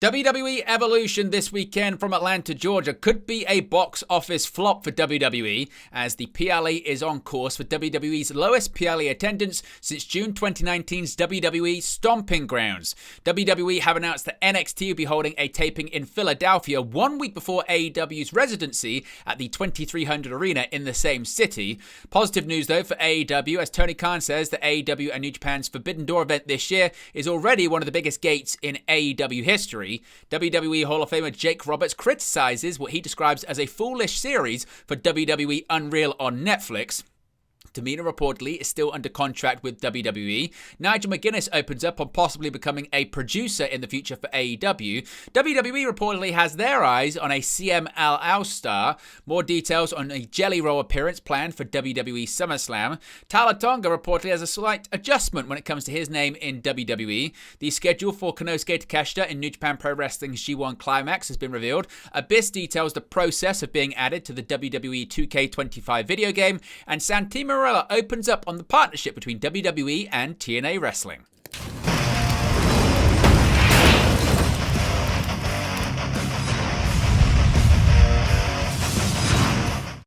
WWE Evolution this weekend from Atlanta, Georgia could be a box office flop for WWE as the PLE is on course for WWE's lowest PLE attendance since June 2019's WWE Stomping Grounds. WWE have announced that NXT will be holding a taping in Philadelphia 1 week before AEW's Residency at the 2300 Arena in the same city. Positive news though for AEW, as Tony Khan says that AEW and New Japan's Forbidden Door event this year is already one of the biggest gates in AEW history. WWE Hall of Famer Jake Roberts criticizes what he describes as a foolish series for WWE Unreal on Netflix. Tamina reportedly is still under contract with WWE. Nigel McInness opens up on possibly becoming a producer in the future for AEW. WWE reportedly has their eyes on a CM Alstar. More details on a Jelly Roll appearance planned for WWE SummerSlam. Talatonga reportedly has a slight adjustment when it comes to his name in WWE. The schedule for Konosuke Takeshita in New Japan Pro Wrestling's G1 Climax has been revealed. Abyss details the process of being added to the WWE 2K25 video game. And Santino opens up on the partnership between WWE and TNA Wrestling.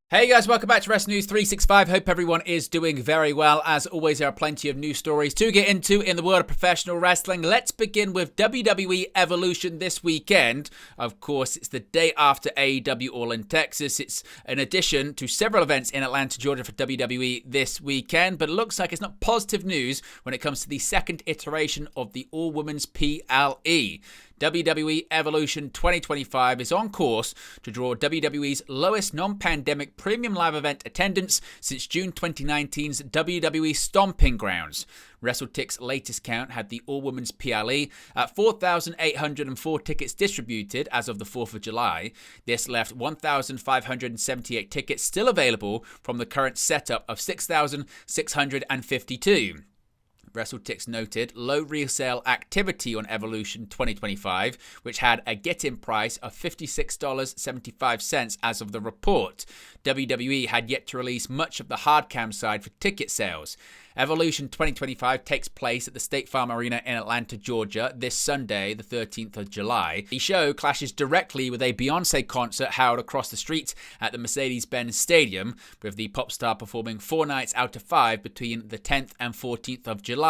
Hey guys, welcome back to Wrestling News 365. Hope everyone is doing very well. As always, there are plenty of news stories to get into in the world of professional wrestling. Let's begin with WWE Evolution this weekend. Of course, it's the day after AEW All in Texas. It's in addition to several events in Atlanta, Georgia for WWE this weekend, but it looks like it's not positive news when it comes to the second iteration of the All-Women's PLE. WWE Evolution 2025 is on course to draw WWE's lowest non-pandemic premium live event attendance since June 2019's WWE Stomping Grounds. WrestleTic's latest count had the All-Women's PLE at 4,804 tickets distributed as of the 4th of July. This left 1,578 tickets still available from the current setup of 6,652. WrestleTix noted low resale activity on Evolution 2025, which had a get-in price of $56.75 as of the report. WWE had yet to release much of the hard cam side for ticket sales. Evolution 2025 takes place at the State Farm Arena in Atlanta, Georgia, this Sunday, the 13th of July. The show clashes directly with a Beyoncé concert held across the street at the Mercedes-Benz Stadium, with the pop star performing 4 nights out of 5 between the 10th and 14th of July.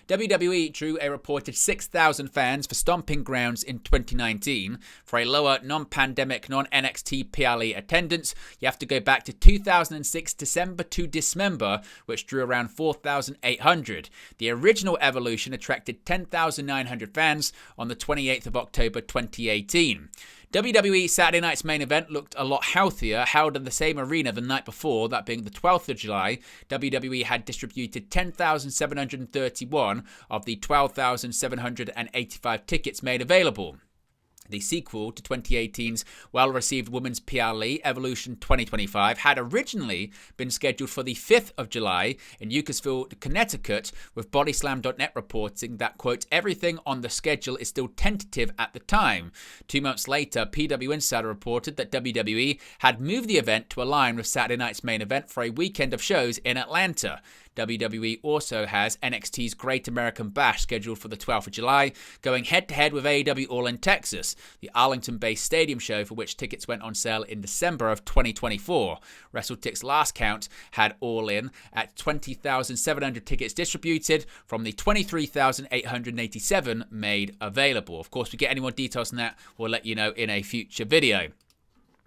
WWE drew a reported 6,000 fans for Stomping Grounds in 2019. For a lower non-pandemic, non-NXT PLE attendance, you have to go back to 2006 December to Dismember, which drew around 4,800. The original Evolution attracted 10,900 fans on the 28th of October 2018. WWE Saturday Night's main event looked a lot healthier, held in the same arena the night before, that being the 12th of July. WWE had distributed 10,731 of the 12,785 tickets made available. The sequel to 2018's well-received Women's PLE, Evolution 2025, had originally been scheduled for the 5th of July in Uncasville, Connecticut, with Bodyslam.net reporting that, quote, everything on the schedule is still tentative at the time. 2 months later, PW Insider reported that WWE had moved the event to align with Saturday night's main event for a weekend of shows in Atlanta. WWE also has NXT's Great American Bash scheduled for the 12th of July, going head-to-head with AEW All in Texas, the Arlington-based stadium show for which tickets went on sale in December of 2024. WrestleTic's last count had All In at 20,700 tickets distributed from the 23,887 made available. Of course, if we get any more details on that, we'll let you know in a future video.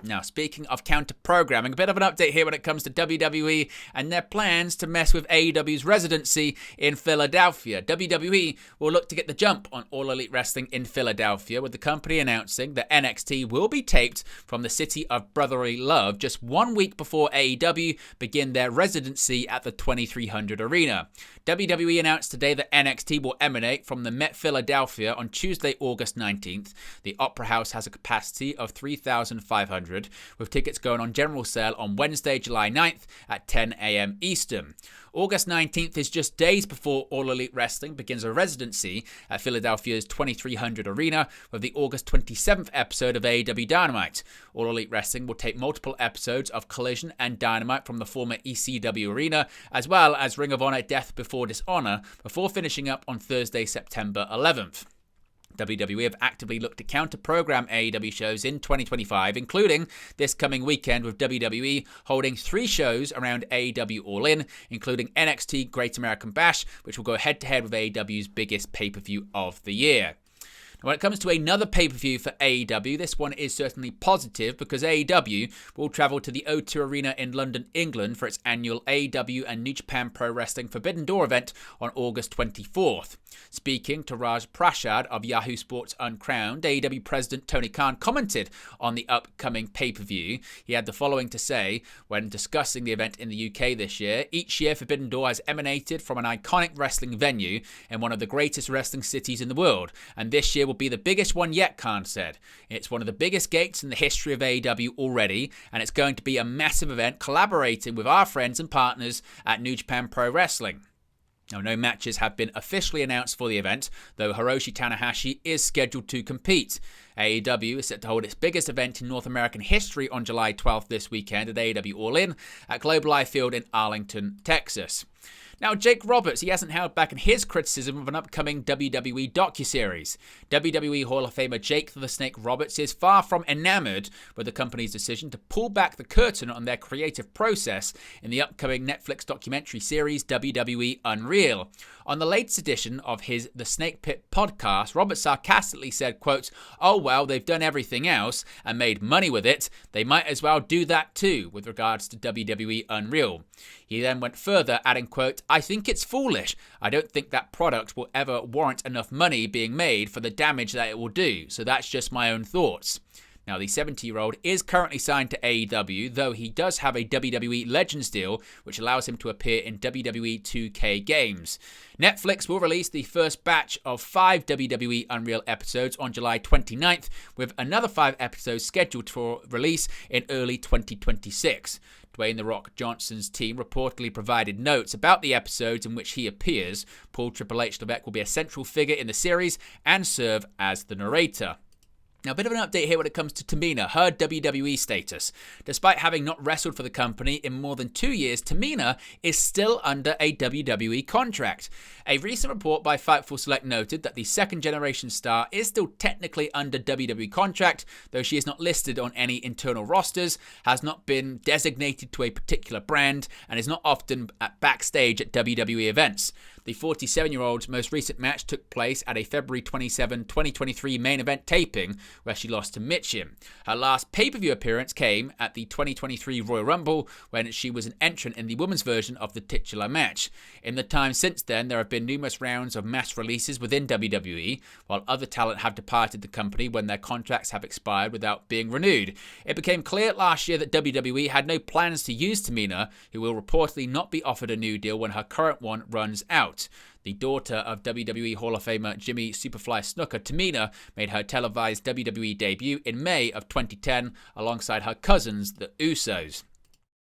Now, speaking of counter-programming, a bit of an update here when it comes to WWE and their plans to mess with AEW's Residency in Philadelphia. WWE will look to get the jump on All Elite Wrestling in Philadelphia, with the company announcing that NXT will be taped from the city of brotherly love just 1 week before AEW begin their Residency at the 2300 Arena. WWE announced today that NXT will emanate from the Met Philadelphia on Tuesday, August 19th. The Opera House has a capacity of 3,500. with tickets going on general sale on Wednesday, July 9th at 10 a.m. Eastern. August 19th is just days before All Elite Wrestling begins a residency at Philadelphia's 2300 Arena with the August 27th episode of AEW Dynamite. All Elite Wrestling will tape multiple episodes of Collision and Dynamite from the former ECW Arena, as well as Ring of Honor Death Before Dishonor, before finishing up on Thursday, September 11th. WWE have actively looked to counter-program AEW shows in 2025, including this coming weekend with WWE holding 3 shows around AEW All In, including NXT Great American Bash, which will go head-to-head with AEW's biggest pay-per-view of the year. When it comes to another pay-per-view for AEW, this one is certainly positive because AEW will travel to the O2 Arena in London, England for its annual AEW and New Japan Pro Wrestling Forbidden Door event on August 24th. Speaking to Raj Prasad of Yahoo Sports Uncrowned, AEW President Tony Khan commented on the upcoming pay-per-view. He had the following to say when discussing the event in the UK this year: "Each year Forbidden Door has emanated from an iconic wrestling venue in one of the greatest wrestling cities in the world, and this year will be the biggest one yet," Khan said. "It's one of the biggest gates in the history of AEW already, and it's going to be a massive event collaborating with our friends and partners at New Japan Pro Wrestling." Now, no matches have been officially announced for the event, though Hiroshi Tanahashi is scheduled to compete. AEW is set to hold its biggest event in North American history on July 12th this weekend at AEW All In at Globe Life Field in Arlington, Texas. Now, Jake Roberts, he hasn't held back in his criticism of an upcoming WWE docuseries. WWE Hall of Famer Jake the Snake Roberts is far from enamored with the company's decision to pull back the curtain on their creative process in the upcoming Netflix documentary series WWE Unreal. On the latest edition of his The Snake Pit podcast, Roberts sarcastically said, quote, "Oh, well, they've done everything else and made money with it. They might as well do that too," with regards to WWE Unreal. He then went further, adding, quote, "I think it's foolish. I don't think that product will ever warrant enough money being made for the damage that it will do. So that's just my own thoughts." Now, the 70-year-old is currently signed to AEW, though he does have a WWE Legends deal, which allows him to appear in WWE 2K games. Netflix will release the first batch of 5 WWE Unreal episodes on July 29th, with another 5 episodes scheduled for release in early 2026. Dwayne "The Rock" Johnson's team reportedly provided notes about the episodes in which he appears. Paul Triple H Levesque will be a central figure in the series and serve as the narrator. Now, a bit of an update here when it comes to Tamina, her WWE status. Despite having not wrestled for the company in more than 2 years, Tamina is still under a WWE contract. A recent report by Fightful Select noted that the second-generation star is still technically under WWE contract, though she is not listed on any internal rosters, has not been designated to a particular brand, and is not often backstage at WWE events. The 47-year-old's most recent match took place at a February 27, 2023 main event taping, where she lost to Mitchum. Her last pay-per-view appearance came at the 2023 Royal Rumble, when she was an entrant in the women's version of the titular match. In the time since then, there have been numerous rounds of mass releases within WWE, while other talent have departed the company when their contracts have expired without being renewed. It became clear last year that WWE had no plans to use Tamina, who will reportedly not be offered a new deal when her current one runs out. The daughter of WWE Hall of Famer Jimmy Superfly Snuka, Tamina made her televised WWE debut in May of 2010 alongside her cousins, the Usos.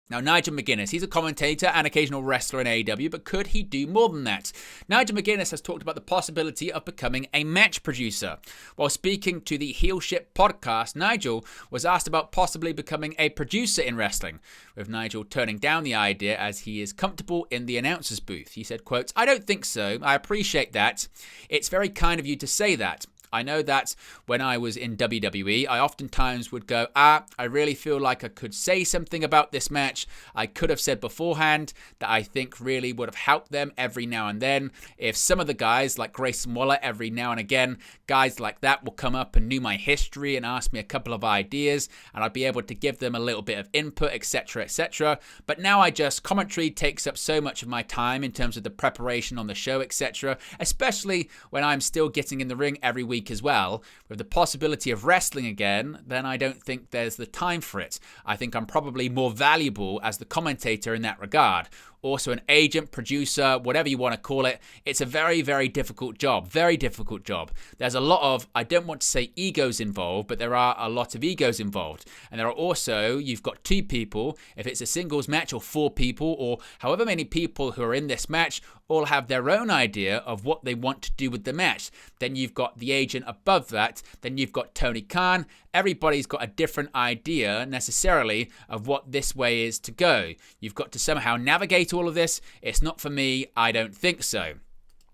Now, Nigel McInness, he's a commentator and occasional wrestler in AEW, but could he do more than that? Nigel McInness has talked about the possibility of becoming a match producer. While speaking to the Heel Ship podcast, Nigel was asked about possibly becoming a producer in wrestling, with Nigel turning down the idea as he is comfortable in the announcer's booth. He said, quote, "I don't think so. I appreciate that. It's very kind of you to say that. I know that when I was in WWE, I oftentimes would go, I really feel like I could say something about this match. I could have said beforehand that I think really would have helped them every now and then. If some of the guys like Grayson Waller every now and again, guys like that will come up and knew my history and ask me a couple of ideas, and I'd be able to give them a little bit of input, etc., etc. But now commentary takes up so much of my time in terms of the preparation on the show, etc., especially when I'm still getting in the ring every week as well. With the possibility of wrestling again, then I don't think there's the time for it. I think I'm probably more valuable as the commentator in that regard. Also an agent, producer, whatever you want to call it. It's a very, very difficult job. Very difficult job. There's a lot of, I don't want to say egos involved, but there are a lot of egos involved. And there are also, you've got 2 people, if it's a singles match, or 4 people, or however many people who are in this match, all have their own idea of what they want to do with the match. Then you've got the agent above that. Then you've got Tony Khan. Everybody's got a different idea necessarily of what this way is to go. You've got to somehow navigate all of this. It's not for me. I don't think so.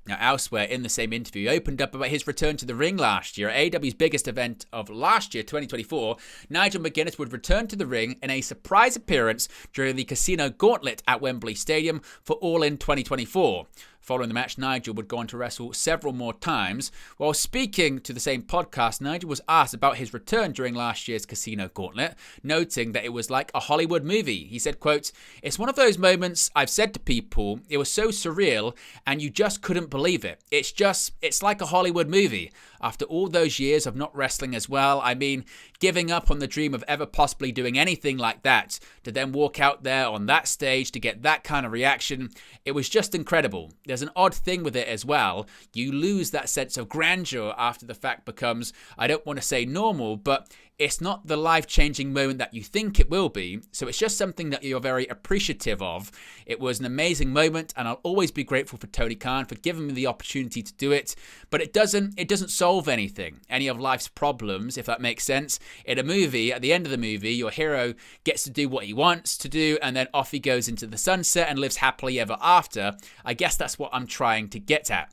Now, elsewhere in the same interview, he opened up about his return to the ring last year. At AEW's biggest event of last year, 2024, Nigel McInness would return to the ring in a surprise appearance during the Casino Gauntlet at Wembley Stadium for All In 2024. Following the match, Nigel would go on to wrestle several more times. While speaking to the same podcast, Nigel was asked about his return during last year's Casino Gauntlet, noting that it was like a Hollywood movie. He said, quote, "It's one of those moments I've said to people, it was so surreal and you just couldn't believe it. It's like a Hollywood movie. After all those years of not wrestling as well, I mean, giving up on the dream of ever possibly doing anything like that, to then walk out there on that stage to get that kind of reaction, it was just incredible. There's an odd thing with it as well. You lose that sense of grandeur after the fact becomes, I don't want to say normal, but it's not the life-changing moment that you think it will be, so it's just something that you're very appreciative of. It was an amazing moment, and I'll always be grateful for Tony Khan for giving me the opportunity to do it, but it doesn't solve any of life's problems, if that makes sense. In a movie, at the end of the movie, your hero gets to do what he wants to do, and then off he goes into the sunset and lives happily ever after. I guess that's what I'm trying to get at."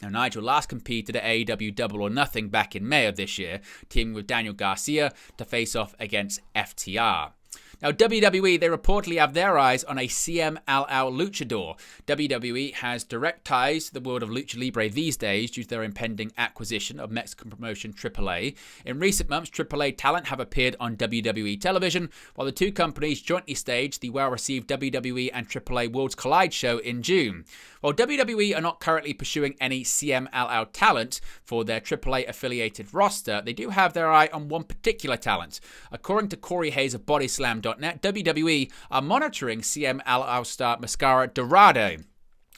Now, Nigel last competed at AEW Double or Nothing back in May of this year, teaming with Daniel Garcia to face off against FTR. Now, WWE, they reportedly have their eyes on a CM Alstar luchador. WWE has direct ties to the world of Lucha Libre these days due to their impending acquisition of Mexican promotion AAA. In recent months, AAA talent have appeared on WWE television, while the two companies jointly staged the well-received WWE and AAA Worlds Collide show in June. While WWE are not currently pursuing any CM Alstar talent for their AAA-affiliated roster, they do have their eye on one particular talent. According to Corey Hayes of BodySlam.net, WWE are monitoring CM Alstar Mascara Dorado.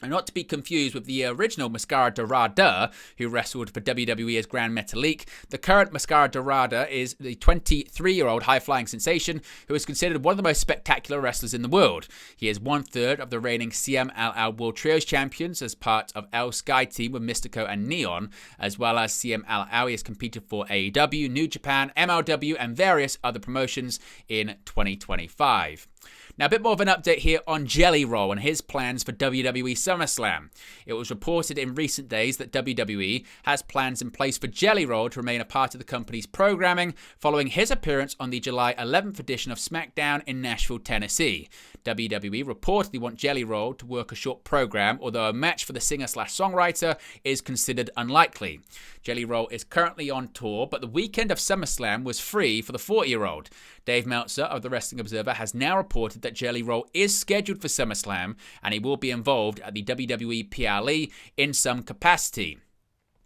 And not to be confused with the original Mascara Dorado, who wrestled for WWE as Grand Metalik. The current Mascara Dorado is the 23-year-old high-flying sensation who is considered one of the most spectacular wrestlers in the world. He is one-third of the reigning CM Alstar World Trios champions as part of El Sky Team with Mystico and Neon, as well as CM Alstar. He has competed for AEW, New Japan, MLW, and various other promotions in 2025. Now, a bit more of an update here on Jelly Roll and his plans for WWE SummerSlam. It was reported in recent days that WWE has plans in place for Jelly Roll to remain a part of the company's programming following his appearance on the July 11th edition of SmackDown in Nashville, Tennessee. WWE reportedly want Jelly Roll to work a short program, although a match for the singer-slash-songwriter is considered unlikely. Jelly Roll is currently on tour, but the weekend of SummerSlam was free for the 40-year-old. Dave Meltzer of the Wrestling Observer has now reported that Jelly Roll is scheduled for SummerSlam, and he will be involved at the WWE PLE in some capacity.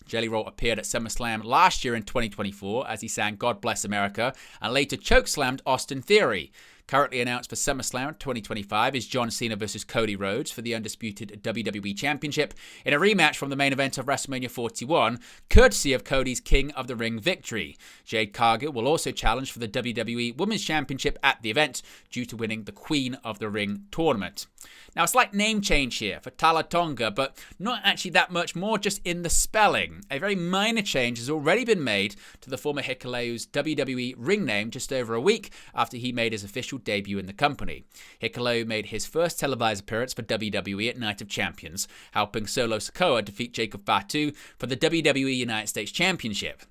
Jelly Roll appeared at SummerSlam last year in 2024 as he sang God Bless America and later chokeslammed Austin Theory. Currently announced for SummerSlam 2025 is John Cena vs. Cody Rhodes for the undisputed WWE Championship in a rematch from the main event of WrestleMania 41, courtesy of Cody's King of the Ring victory. Jade Cargill will also challenge for the WWE Women's Championship at the event due to winning the Queen of the Ring tournament. Now, a slight name change here for Talatonga, but not actually that much more, just in the spelling. A very minor change has already been made to the former Hikuleu's WWE ring name just over a week after he made his official debut in the company. Hikuleu made his first televised appearance for WWE at Night of Champions, helping Solo Sikoa defeat Jacob Fatu for the WWE United States Championship.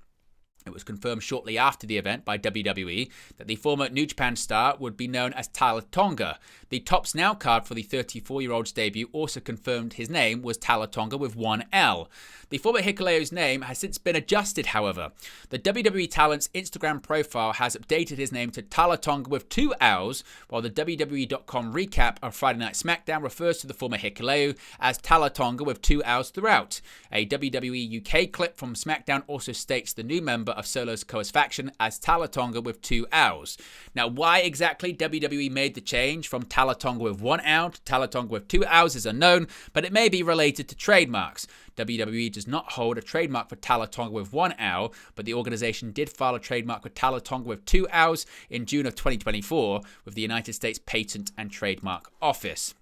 It was confirmed shortly after the event by WWE that the former New Japan star would be known as Talatonga. The Tops Now card for the 34-year-old's debut also confirmed his name was Talatonga with one L. The former Hikuleu's name has since been adjusted, however. The WWE talent's Instagram profile has updated his name to Talatonga with two L's, while the WWE.com recap of Friday Night SmackDown refers to the former Hikuleu as Talatonga with two L's throughout. A WWE UK clip from SmackDown also states the new member of Solo Sikoa's faction as Talatonga with two L's. Now, why exactly WWE made the change from Talatonga with one L to Talatonga with two L's is unknown, but it may be related to trademarks. WWE does not hold a trademark for Talatonga with one L, but the organization did file a trademark for Talatonga with two L's in June of 2024 with the United States Patent and Trademark Office.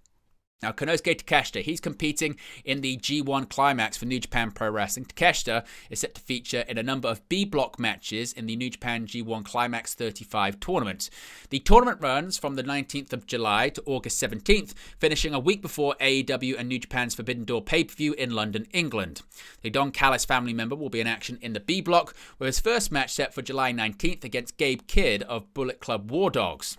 Now, Konosuke Takeshita, he's competing in the G1 Climax for New Japan Pro Wrestling. Takeshita is set to feature in a number of B-block matches in the New Japan G1 Climax 35 tournament. The tournament runs from the 19th of July to August 17th, finishing a week before AEW and New Japan's Forbidden Door pay-per-view in London, England. The Don Callis family member will be in action in the B-block, with his first match set for July 19th against Gabe Kidd of Bullet Club War Dogs.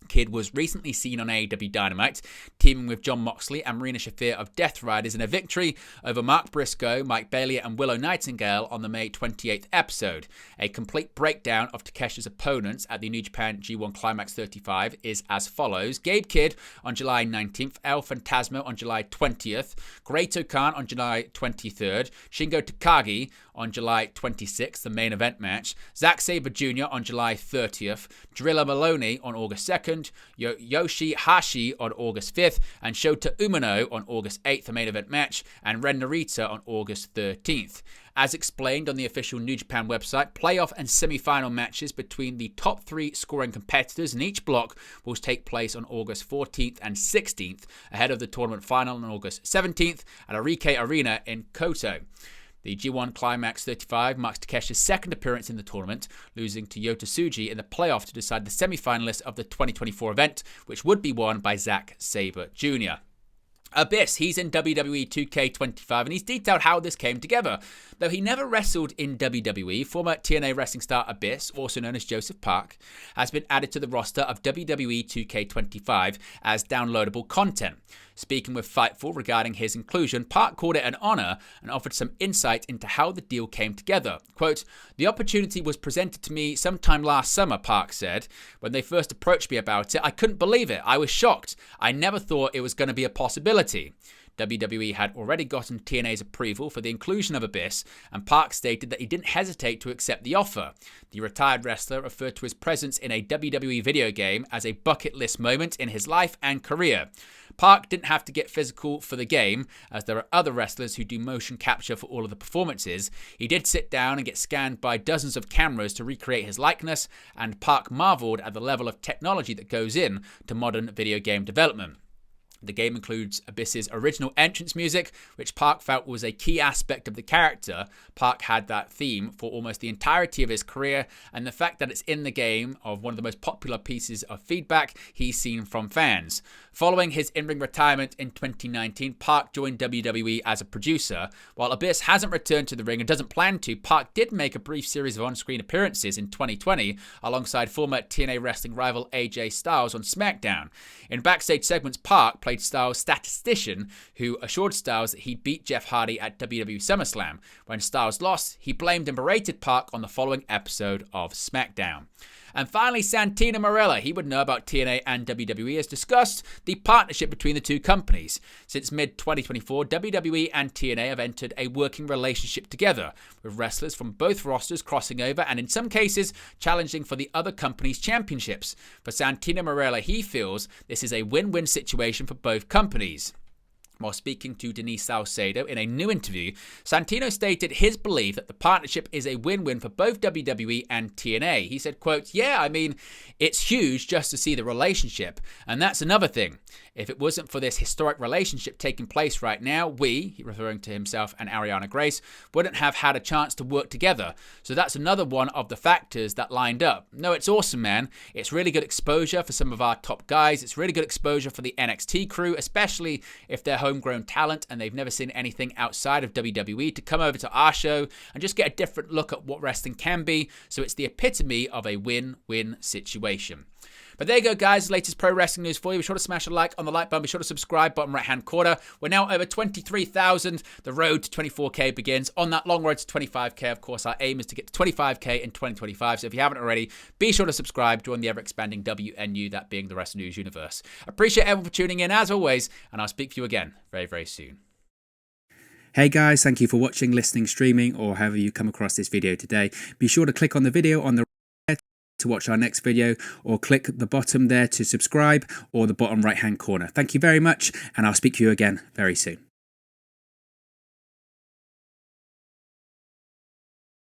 Kidd was recently seen on AEW Dynamite, teaming with Jon Moxley and Marina Shafir of Death Riders in a victory over Mark Briscoe, Mike Bailey and Willow Nightingale on the May 28th episode. A complete breakdown of Takeshita's opponents at the New Japan G1 Climax 35 is as follows. Gabe Kidd on July 19th, El Phantasmo on July 20th, Great-O-Khan on July 23rd, Shingo Takagi on July 26th, the main event match, Zack Sabre Jr. on July 30th, Drilla Maloney on August 2nd, Yoshi-Hashi on August 5th, and Shota Umino on August 8th, the main event match, and Ren Narita on August 13th. As explained on the official New Japan website, playoff and semi-final matches between the top 3 scoring competitors in each block will take place on August 14th and 16th, ahead of the tournament final on August 17th at Arike Arena in Koto. The G1 Climax 35 marks Takeshita's second appearance in the tournament, losing to Yota Tsuji in the playoff to decide the semi-finalists of the 2024 event, which would be won by Zack Sabre Jr. Abyss, he's in WWE 2K25 and he's detailed how this came together. Though he never wrestled in WWE, former TNA wrestling star Abyss, also known as Joseph Park, has been added to the roster of WWE 2K25 as downloadable content. Speaking with Fightful regarding his inclusion, Park called it an honor and offered some insight into how the deal came together. Quote, "The opportunity was presented to me sometime last summer," Park said. "When they first approached me about it, I couldn't believe it. I was shocked. I never thought it was going to be a possibility." WWE had already gotten TNA's approval for the inclusion of Abyss, and Park stated that he didn't hesitate to accept the offer. The retired wrestler referred to his presence in a WWE video game as a bucket list moment in his life and career. Park didn't have to get physical for the game, as there are other wrestlers who do motion capture for all of the performances. He did sit down and get scanned by dozens of cameras to recreate his likeness, and Park marveled at the level of technology that goes in to modern video game development. The game includes Abyss's original entrance music, which Park felt was a key aspect of the character. Park had that theme for almost the entirety of his career, and the fact that it's in the game of one of the most popular pieces of feedback he's seen from fans. Following his in-ring retirement in 2019, Park joined WWE as a producer. While Abyss hasn't returned to the ring and doesn't plan to, Park did make a brief series of on-screen appearances in 2020 alongside former TNA wrestling rival AJ Styles on SmackDown. In backstage segments, Park played Styles' statistician, who assured Styles that he'd beat Jeff Hardy at WWE SummerSlam. When Styles lost, he blamed and berated Park on the following episode of SmackDown. And finally, Santino Marella. He would know about TNA and WWE as discussed the partnership between the two companies. Since mid-2024, WWE and TNA have entered a working relationship together, with wrestlers from both rosters crossing over and in some cases challenging for the other company's championships. For Santino Marella, he feels this is a win-win situation for both companies. While speaking to Denise Salcedo in a new interview, Santino stated his belief that the partnership is a win-win for both WWE and TNA. He said, quote, "Yeah, I mean, it's huge just to see the relationship. And that's another thing. If it wasn't for this historic relationship taking place right now, we," referring to himself and Ariana Grace, "wouldn't have had a chance to work together. So that's another one of the factors that lined up. No, it's awesome, man. It's really good exposure for some of our top guys. It's really good exposure for the NXT crew, especially if they're homegrown talent and they've never seen anything outside of WWE, to come over to our show and just get a different look at what wrestling can be. So it's the epitome of a win-win situation." But there you go, guys. Latest pro wrestling news for you. Be sure to smash a like on the like button. Be sure to subscribe, bottom right-hand corner. We're now over 23,000. The road to 24K begins. On that long road to 25K, of course, our aim is to get to 25K in 2025. So if you haven't already, be sure to subscribe. Join the ever-expanding WNU, that being the Wrestling News universe. Appreciate everyone for tuning in, as always, and I'll speak to you again very, very soon. Hey guys, thank you for watching, listening, streaming, or however you come across this video today. Be sure to click on the video on the right to watch our next video, or click the bottom there to subscribe, or the bottom right hand corner. Thank you very much, and I'll speak to you again very soon.